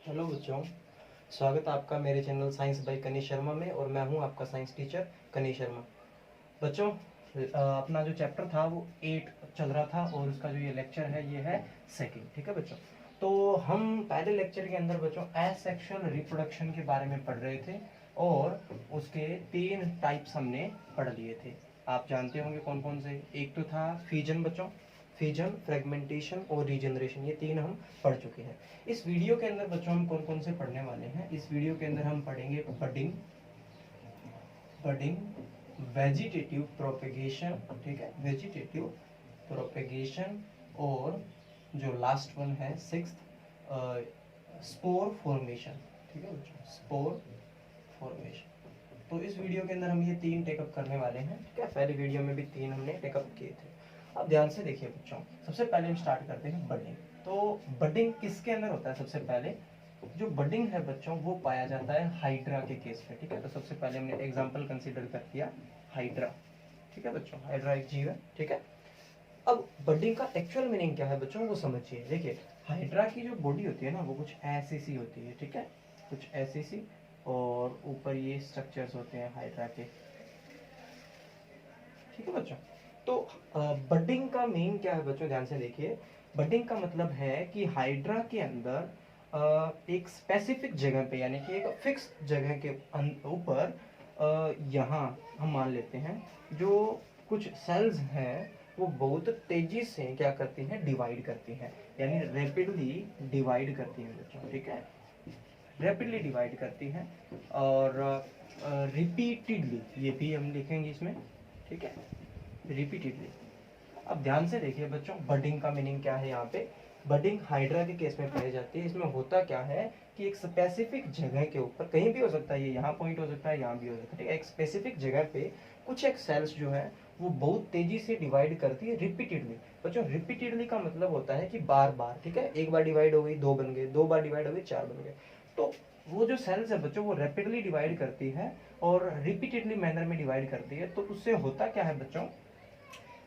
Hello बच्चों, स्वागत है आपका मेरे channel science by Kanish Sharma में। और मैं हूं आपका साइंस टीचर कनीश शर्मा। बच्चों, अपना जो चैप्टर था वो 8 चल रहा था और उसका जो ये लेक्चर है ये है सेकंड। ठीक है बच्चों, तो हम पहले लेक्चर के अंदर बच्चों एसेक्सुअल रिप्रोडक्शन के बारे में पढ़ रहे थे और उसके 3 टाइप्स हमने पढ़ लिए थे। आप जानते होंगे कौन कौन से। एक तो था फिजन बच्चों, फिजन, फ्रेगमेंटेशन और रीजनरेशन, ये 3 हम पढ़ चुके हैं। इस वीडियो के अंदर बच्चों हम कौन कौन से पढ़ने वाले हैं। इस वीडियो के अंदर हम पढ़ेंगे बडिंग, वेजिटेटिव प्रोपेगेशन, ठीक है, वेजिटेटिव प्रोपेगेशन, और जो लास्ट वन है 6th स्पोर फॉर्मेशन। ठीक है बच्चों, स्पोर फॉर्मेशन। तो इस वीडियो के अंदर हम ये 3 टेकअप करने वाले हैं। ठीक है, पहले वीडियो में भी 3 हमने टेकअप किए थे। अब ध्यान से देखिए बच्चों, सबसे पहले हम स्टार्ट करते हैं बडिंग। तो बडिंग किसके अंदर होता है? सबसे पहले जो बडिंग है बच्चों वो पाया जाता है हाइड्रा के केस में। ठीक है, तो सबसे पहले हमने एग्जांपल कंसीडर कर दिया हाइड्रा। ठीक है बच्चों, हाइड्रा एक जीव है। ठीक है, अब बडिंग का एक्चुअल मीनिंग क्या है बच्चों वो समझिए। देखिए, हाइड्रा की जो बॉडी होती है ना वो कुछ ऐसी सी होती है। ठीक है, कुछ ऐसी सी, और ऊपर ये स्ट्रक्चर्स होते हैं हाइड्रा के। ठीक है बच्चों, तो बडिंग का मीन क्या है बच्चों? ध्यान से देखिए, बडिंग का मतलब है कि हाइड्रा के अंदर एक स्पेसिफिक जगह पे, यानी कि एक फिक्स जगह के ऊपर यहाँ हम मान लेते हैं जो कुछ सेल्स हैं वो बहुत तेजी से क्या करती हैं? डिवाइड करती हैं, यानी रैपिडली डिवाइड करती हैं बच्चों। ठीक है, रैपिडली डिवाइड करती हैं और रिपीटेडली, ये भी हम लिखेंगे इसमें। ठीक है, रिपीटेडली। अब ध्यान से देखिए बच्चों, बडिंग का मीनिंग क्या है यहाँ पे। बडिंग हाइड्रा के केस में पाई जाती है। इसमें होता क्या है कि एक स्पेसिफिक जगह के ऊपर, कहीं भी हो सकता है, ये यहाँ पॉइंट हो सकता है, यहाँ भी हो सकता है, ठीक है, एक स्पेसिफिक जगह पे कुछ एक सेल्स जो है वो बहुत तेजी से डिवाइड करती है रिपीटेडली। बच्चों, रिपीटेडली का मतलब होता है कि बार बार। ठीक है, एक बार डिवाइड हो गई 2 बन गए, 2 बार डिवाइड हो गई 4 बन गए। तो वो जो सेल्स है बच्चों वो रैपिडली डिवाइड करती है और रिपीटेडली मैनर में डिवाइड करती है। तो उससे होता क्या है बच्चों,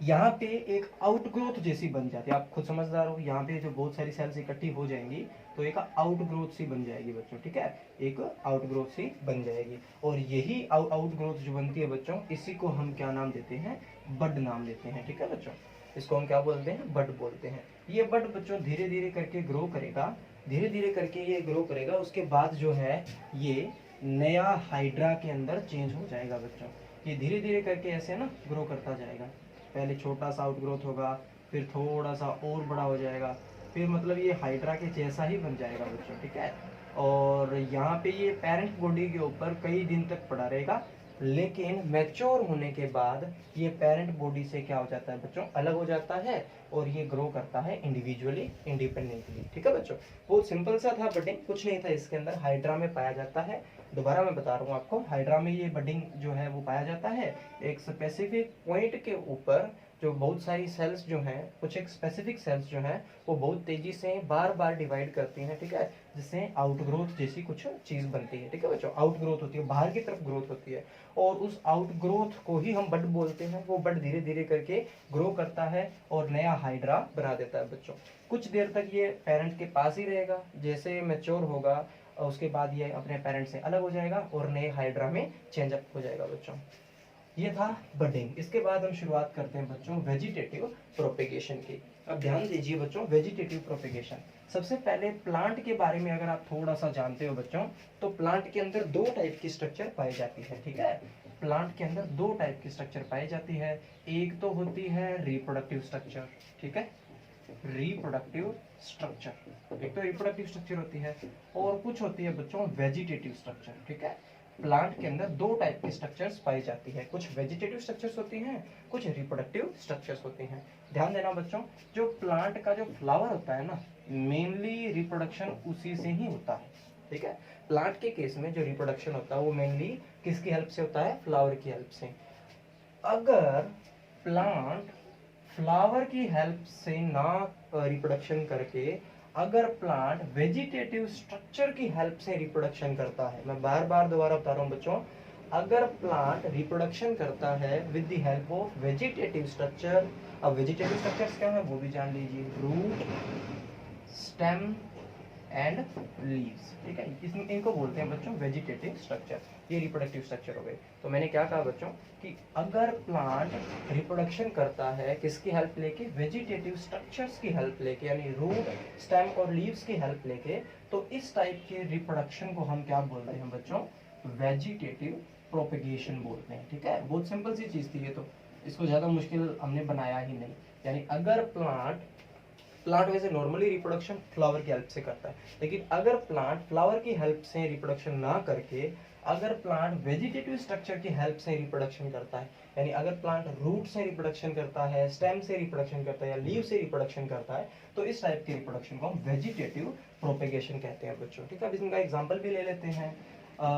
यहाँ पे एक आउटग्रोथ जैसी बन जाती है। आप खुद समझदार हो, यहाँ पे जो बहुत सारी सेल्स इकट्ठी हो जाएंगी तो एक आउटग्रोथ सी बन जाएगी बच्चों। ठीक है, एक आउटग्रोथ सी बन जाएगी, और यही आउटग्रोथ जो बनती है बच्चों, इसी को हम क्या नाम देते हैं? बड नाम देते हैं। ठीक है बच्चों, इसको हम क्या बोलते हैं? बड बोलते हैं। ये बड बच्चों धीरे धीरे करके ग्रो करेगा, धीरे धीरे करके ये ग्रो करेगा। उसके बाद जो है ये नया हाइड्रा के अंदर चेंज हो जाएगा बच्चों। ये धीरे धीरे करके ऐसे ना ग्रो करता जाएगा। पहले छोटा सा आउटग्रोथ होगा, फिर थोड़ा सा और बड़ा हो जाएगा, फिर मतलब ये हाइड्रा के जैसा ही बन जाएगा बच्चों। ठीक है, और यहाँ पे ये पेरेंट बॉडी के ऊपर कई दिन तक पड़ा रहेगा, लेकिन मैच्योर होने के बाद ये पेरेंट बॉडी से क्या हो जाता है बच्चों? अलग हो जाता है और ये ग्रो करता है इंडिविजुअली, इंडिपेंडेंटली। ठीक है बच्चों, बहुत सिंपल सा था बडिंग, कुछ नहीं था इसके अंदर। हाइड्रा में पाया जाता है। दोबारा मैं बता रहा हूँ आपको, हाइड्रा में ये बडिंग जो है वो पाया जाता है एक स्पेसिफिक पॉइंट के ऊपर। जो बहुत सारी सेल्स जो हैं, कुछ एक स्पेसिफिक सेल्स जो हैं वो बहुत तेजी से बार बार डिवाइड करती हैं। ठीक है, जिससे आउटग्रोथ जैसी कुछ चीज बनती है। ठीक है बच्चों, आउटग्रोथ होती है, बाहर की तरफ ग्रोथ होती है, और उस आउटग्रोथ को ही हम बड बोलते हैं। वो बड धीरे धीरे करके ग्रो करता है और नया हाइड्रा बना देता है बच्चों। कुछ देर तक ये पेरेंट के पास ही रहेगा, जैसे मैच्योर होगा उसके बाद ये अपने पेरेंट से अलग हो जाएगा और नए हाइड्रा में चेंज अप हो जाएगा बच्चों। ये था बडिंग। इसके बाद हम शुरुआत करते हैं बच्चों वेजिटेटिव प्रोपेगेशन की। अब ध्यान दीजिए बच्चों, वेजिटेटिव प्रोपेगेशन। सबसे पहले प्लांट के बारे में अगर आप थोड़ा सा जानते हो बच्चों, तो प्लांट के अंदर 2 टाइप की स्ट्रक्चर पाई जाती है। ठीक है, प्लांट के अंदर 2 टाइप की स्ट्रक्चर पाई जाती है। एक तो होती है रिप्रोडक्टिव स्ट्रक्चर। ठीक है, रिप्रोडक्टिव स्ट्रक्चर, एक तो रिप्रोडक्टिव स्ट्रक्चर होती है, और कुछ होती है बच्चों वेजिटेटिव स्ट्रक्चर। ठीक है, प्लांट के अंदर 2 टाइप की स्ट्रक्चर्स पाई जाती है, कुछ वेजिटेटिव स्ट्रक्चर्स होती हैं, कुछ रिप्रोडक्टिव स्ट्रक्चर्स होती हैं। ध्यान देना बच्चों, जो प्लांट का जो फ्लावर होता है ना, मेनली रिप्रोडक्शन उसी से ही होता है। ठीक है, प्लांट के केस में जो रिप्रोडक्शन होता है वो मेनली किसकी हेल्प से होता है? फ्लावर की हेल्प से। अगर प्लांट फ्लावर की हेल्प से ना रिप्रोडक्शन करके, अगर प्लांट वेजिटेटिव स्ट्रक्चर की हेल्प से रिप्रोडक्शन करता है, मैं बार बार दोबारा बता रहा हूं बच्चों, अगर प्लांट रिप्रोडक्शन करता है with the help of vegetative structure. अब वेजिटेटिव स्ट्रक्चर्स क्या है वो भी जान लीजिए। रूट, स्टेम, एंड लीव्स, ठीक है। इनको बोलते हैं बच्चों वेजिटेटिव स्ट्रक्चर। ये रिप्रोडक्टिव स्ट्रक्चर हो गए। तो मैंने क्या कहा बच्चों कि अगर प्लांट रिप्रोडक्शन करता है किसकी हेल्प लेके, वेजिटेटिव स्ट्रक्चर्स की हेल्प लेके, यानी रूट, स्टेम और लीव्स की हेल्प लेके, तो इस टाइप के रिप्रोडक्शन को हम क्या बोलते हैं बच्चों, वेजिटेटिव प्रोपेगेशन बोलते हैं, ठीक है। बहुत सिंपल सी चीज थी ये तो, इसको ज्यादा मुश्किल हमने बनाया ही नहीं। यानी अगर प्लांट वैसे नॉर्मली रिप्रोडक्शन फ्लावर की हेल्प से करता है, लेकिन अगर प्लांट फ्लावर की हेल्प से रिप्रोडक्शन ना करके अगर प्लांट वेजिटेटिव स्ट्रक्चर की हेल्प से रिप्रोडक्शन करता है, यानी अगर प्लांट रूट से रिप्रोडक्शन करता है, स्टेम से रिप्रोडक्शन करता है या लीव से रिप्रोडक्शन करता है, तो इस टाइप के रिप्रोडक्शन को हम वेजिटेटिव प्रोपेगेशन कहते हैं बच्चों, ठीक है। अब इसका एग्जांपल भी ले लेते हैं।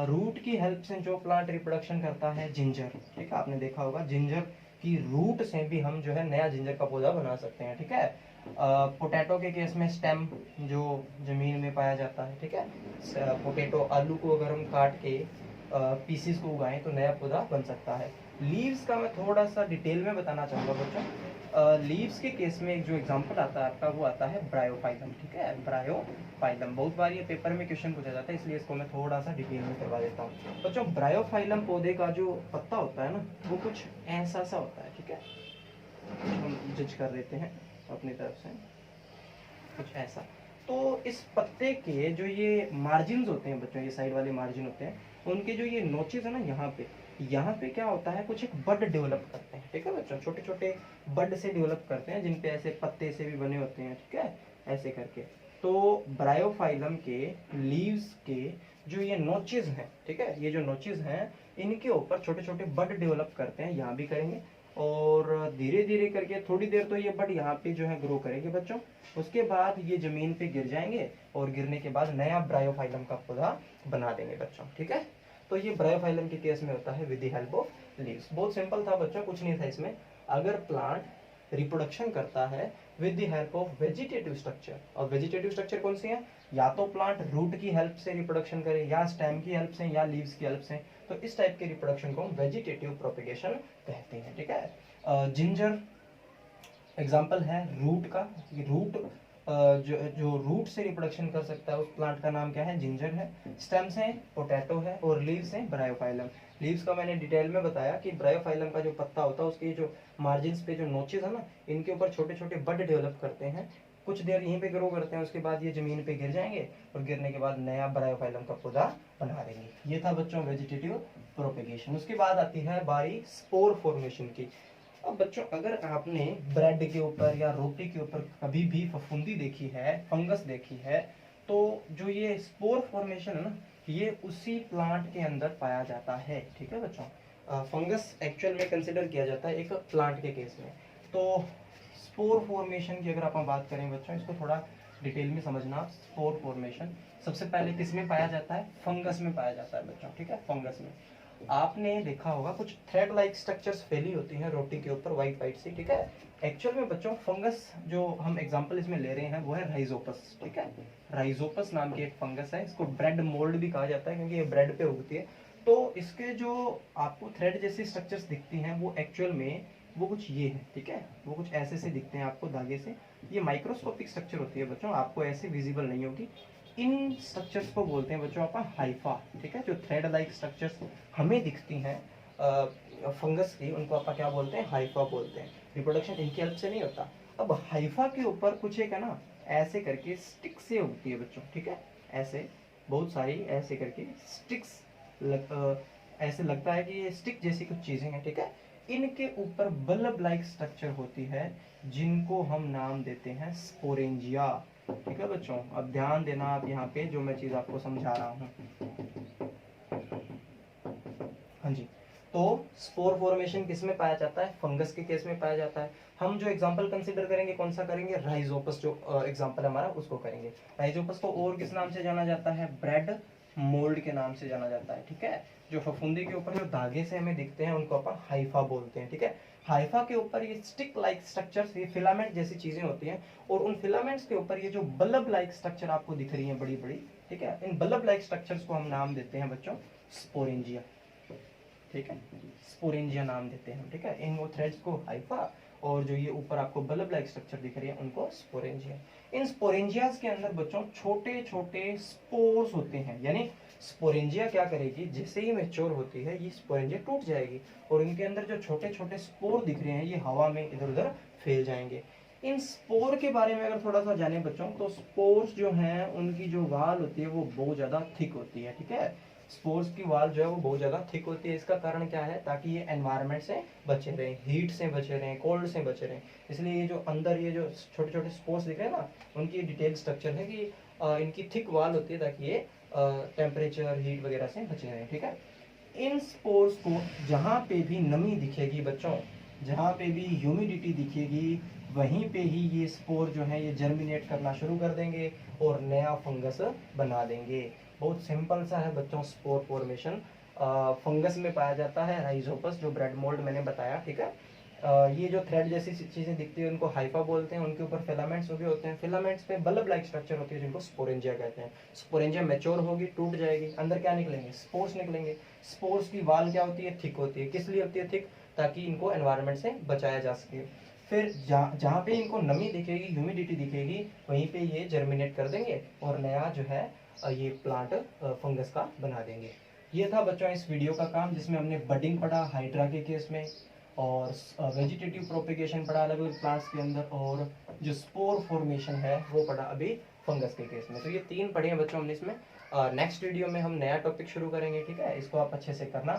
रूट की हेल्प से जो प्लांट रिप्रोडक्शन करता है, जिंजर, ठीक है, आपने देखा होगा जिंजर की रूट से भी हम जो है नया जिंजर का पौधा बना सकते हैं, ठीक है। पोटैटो के केस में स्टेम जो जमीन में पाया जाता है, ठीक है। पोटैटो आलू को अगर हम काट के पीसीस को उगाएं तो नया पौधा बन सकता है। लीव्स का मैं थोड़ा सा डिटेल में बताना चाहूंगा बच्चों। लीव्स के केस में एक जो एग्जांपल आता है आपका वो आता है ब्रायोफाइलम, ठीक है। ब्रायोफाइलम बहुत बार ये पेपर में क्वेश्चन पूछा जाता है, इसलिए इसको मैं थोड़ा सा डिटेल में करवा देता हूँ बच्चों। ब्रायोफाइलम पौधे का जो पत्ता होता है ना, वो कुछ ऐसा सा होता है, ठीक है। हम जज कर लेते हैं अपनी तरफ से कुछ ऐसा। तो इस पत्ते के जो ये मार्जिन होते हैं बच्चों, ये साइड वाले मार्जिन होते हैं, उनके जो ये नोचेस है ना, यहाँ पे क्या होता है, कुछ एक बड डेवलप करते हैं, ठीक है बच्चों। छोटे छोटे बड से डेवलप करते हैं, जिन पे ऐसे पत्ते से भी बने होते हैं, ठीक है, ऐसे करके। तो ब्रायोफाइलम के लीव्स के जो ये नोचेस हैं, ठीक है, ये जो नोचेस हैं, इनके ऊपर छोटे छोटे बड डेवलप करते हैं, यहाँ भी करेंगे, और धीरे धीरे करके थोड़ी देर तो ये बड यहाँ पे जो है ग्रो करेंगे बच्चों। उसके बाद ये जमीन पे गिर जाएंगे, और गिरने के बाद नया ब्रायोफाइलम का पौधा बना देंगे बच्चों, ठीक है। तो ये ब्रायोफाइलम के केस में होता है with the help of leaves. बहुत सिंपल था बच्चों, कुछ नहीं था इसमें। अगर प्लांट रिप्रोडक्शन करता है with the help of vegetative structure, और वेजिटेटिव स्ट्रक्चर कौन सी है, या तो प्लांट रूट की हेल्प से रिप्रोडक्शन करे, या स्टेम की हेल्प से, या लीव्स की हेल्प से, तो इस टाइप के रिप्रोडक्शन को हम वेजिटेटिव प्रोपेगेशन कहते हैं, ठीक है। जिंजर एग्जाम्पल है रूट का। रूट जो रूट से रिप्रोडक्शन कर सकता है उस प्लांट का नाम क्या है, जिंजर है। स्टेम से पोटैटो है, और लीव्स है ब्रायोफाइलम। लीव्स का मैंने डिटेल में बताया कि ब्रायोफाइलम का जो पत्ता होता है उसके जो मार्जिन पे जो नोचेस है ना, इनके ऊपर छोटे छोटे बड डेवलप करते हैं, कुछ देर यहीं पे ग्रो करते हैं, उसके बाद ये जमीन पे गिर जाएंगे, और गिरने के बाद नया ब्रायोफाइलम का पौधा बना देंगे। ये था बच्चों वेजिटेटिव प्रोपेगेशन। उसके बाद आती है बारी स्पोर फॉर्मेशन की। अब बच्चों अगर आपने ब्रेड के ऊपर या रोटी के ऊपर कभी भी फफूंदी देखी है, फंगस देखी है, तो जो ये स्पोर फॉर्मेशन है ना, ये उसी प्लांट के अंदर पाया जाता है, ठीक है बच्चों। फंगस एक्चुअल में कंसिडर किया जाता है एक प्लांट के केस में। तो स्पोर फॉर्मेशन की अगर आप बात करें बच्चों, इसको थोड़ा डिटेल में समझना। स्पोर फॉर्मेशन सबसे पहले किस में पाया जाता है, फंगस में पाया जाता है बच्चों, ठीक है, फंगस में। आपने देखा होगा कुछ थ्रेड लाइक स्ट्रक्चर्स फैली होती हैं रोटी के ऊपर वाइट वाइट सी, ठीक है। एक्चुअल में बच्चों फंगस जो हम एग्जांपल इसमें ले रहे हैं वो है राइजोपस, ठीक है। राइजोपस नाम की एक फंगस है, इसको ब्रेड मोल्ड भी कहा जाता है क्योंकि ये ब्रेड पे उगती है। तो इसके जो आपको थ्रेड जैसी स्ट्रक्चर्स दिखती हैं वो एक्चुअल में वो कुछ ये है, ठीक है, वो कुछ ऐसे से दिखते हैं आपको धागे से। ये माइक्रोस्कोपिक स्ट्रक्चर होती है बच्चों, आपको ऐसे विजिबल नहीं होगी। इन स्ट्रक्चर्स को बोलते हैं बच्चों अपन हाइफा, ठीक है। जो थ्रेड लाइक स्ट्रक्चर्स हमें दिखती हैं फंगस की, उनको अपन क्या बोलते हैं, हाइफा बोलते हैं। रिप्रोडक्शन इनकी हेल्प से नहीं होता। अब हाइफा के ऊपर कुछ एक है ना, ऐसे करके स्टिक से उगती है बच्चों, ठीक है। ऐसे बहुत सारी ऐसे करके स्टिक्स ऐसे लगता है कि ये स्टिक जैसी कुछ चीजें हैं, ठीक है। इनके ऊपर बल्ब लाइक स्ट्रक्चर होती है, जिनको हम नाम देते हैं स्पोरेंजिया, ठीक है बच्चों। अब ध्यान देना आप यहाँ पे जो मैं चीज आपको समझा रहा हूँ। हाँ जी, तो स्पोर फॉर्मेशन किस में पाया जाता है, फंगस के केस में पाया जाता है। हम जो एग्जांपल कंसीडर करेंगे कौन सा करेंगे, राइजोपस जो एग्जांपल हमारा उसको करेंगे। राइजोपस को और किस नाम से जाना जाता है, ब्रेड मोल्ड के नाम से जाना जाता है, ठीक है। जो फफूंदी के ऊपर जो धागे से हमें दिखते हैं उनको अपन हाइफा बोलते हैं, ठीक है। हाइफा के ऊपर ये स्टिक लाइक स्ट्रक्चर्स, ये फिलामेंट जैसी चीजें होती हैं, और उन फिलामेंट्स के ऊपर ये जो बल्ब लाइक स्ट्रक्चर आपको दिख रही हैं बड़ी बड़ी, ठीक है, इन बल्ब लाइक स्ट्रक्चर्स को हम नाम देते हैं बच्चों स्पोरेंजिया, ठीक है। स्पोरेंजिया नाम देते हैं, ठीक है। इन वो थ्रेड्स को हाइफा और जो ये ऊपर आपको बल्ब लाइक स्ट्रक्चर दिख रही है उनको स्पोरेंजिया। इन स्पोरेंजियाज के अंदर बच्चों छोटे छोटे स्पोर्स होते हैं, यानी स्पोरेंजिया क्या करेगी, जैसे ही मैच्योर होती है ये स्पोरेंजिया टूट जाएगी और इनके अंदर जो छोटे छोटे स्पोर दिख रहे हैं ये हवा में इधर उधर फैल जाएंगे। इन स्पोर के बारे में अगर थोड़ा सा जाने बच्चों, तो स्पोर्स जो हैं उनकी जो वाल होती है वो बहुत ज़्यादा थिक होती है, ठीक है। स्पोर्स की वाल जो है वो बहुत ज़्यादा थिक होती है। इसका कारण क्या है, ताकि ये एनवायरनमेंट से बचे रहें, हीट से बचे रहें, कोल्ड से बचे रहें। इसलिए ये जो अंदर ये जो छोटे छोटे स्पोर्स दिख रहे हैं ना, उनकी डिटेल स्ट्रक्चर है कि इनकी थिक वाल होती है ताकि ये टेम्परेचर हीट वगैरह से बचे रहें, ठीक है। इन स्पोर्स को जहाँ पे भी नमी दिखेगी बच्चों, जहाँ पे भी ह्यूमिडिटी दिखेगी, वहीं पे ही ये स्पोर जो है ये जर्मिनेट करना शुरू कर देंगे और नया फंगस बना देंगे। बहुत सिंपल सा है बच्चों स्पोर फॉर्मेशन। फंगस में पाया जाता है राइजोपस, जो ब्रेड मोल्ड मैंने बताया, ठीक है। ये जो थ्रेड जैसी चीजें दिखती है उनको हाइफा बोलते हैं, उनके ऊपर फिलामेंट्स भी होते हैं, फिलामेंट्स पे बल्ब लाइक स्ट्रक्चर होती है जिनको स्पोरेंजिया कहते हैं। स्पोरेंजिया मैच्योर होगी, टूट जाएगी, अंदर क्या निकलेंगे, स्पोर्स निकलेंगे। स्पोर्स की वाल क्या होती है, थिक होती है। किस लिए होती है थिक, ताकि इनको एनवायरनमेंट से बचाया जा सके। फिर जहाँ पे इनको नमी दिखेगी, ह्यूमिडिटी दिखेगी, वहीं पे ये जर्मिनेट कर देंगे और नया जो है ये प्लांट फंगस का बना देंगे। ये था बच्चों इस वीडियो का काम, जिसमें हमने बडिंग पढ़ा हाइड्रा के केस में, और वेजिटेटिव प्रोपेगेशन पढ़ा अलग अलग प्लांट्स के अंदर, और जो स्पोर फॉर्मेशन है वो पढ़ा अभी फंगस के केस में। तो ये 3 पढ़े हैं बच्चों हमने इसमें। नेक्स्ट वीडियो में हम नया टॉपिक शुरू करेंगे, ठीक है। इसको आप अच्छे से करना,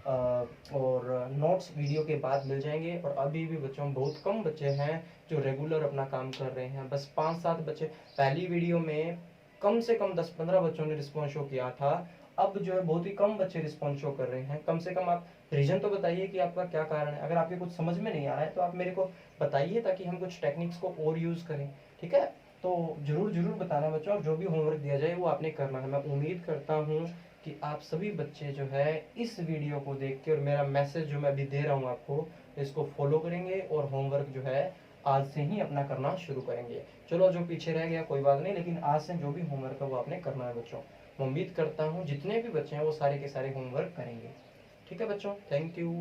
और नोट्स वीडियो के बाद मिल जाएंगे। और अभी भी बच्चों बहुत कम बच्चे हैं जो रेगुलर अपना काम कर रहे हैं, बस 5-7 बच्चे। पहली वीडियो में कम से कम 10-15 बच्चों ने रिस्पॉन्स शो किया था, अब जो है बहुत ही कम बच्चे रिस्पॉन्स शो कर रहे हैं। कम से कम आप रीजन तो बताइए कि आपका क्या कारण है। अगर आपके कुछ समझ में नहीं आ रहा है तो आप मेरे को बताइए, ताकि हम कुछ टेक्निक्स को और यूज करें, ठीक है। तो जरूर जरूर बताना बच्चों, और जो भी होमवर्क दिया जाए वो आपने करना है। मैं उम्मीद करता हूँ कि आप सभी बच्चे जो है इस वीडियो को देख के और मेरा मैसेज जो मैं अभी दे रहा हूँ आपको, इसको फॉलो करेंगे और होमवर्क जो है आज से ही अपना करना शुरू करेंगे। चलो जो पीछे रह गया कोई बात नहीं, लेकिन आज से जो भी होमवर्क है वो आपने करना है बच्चों। मैं उम्मीद करता हूँ जितने भी बच्चे हैं वो सारे के सारे होमवर्क करेंगे, ठीक है बच्चों। Thank you.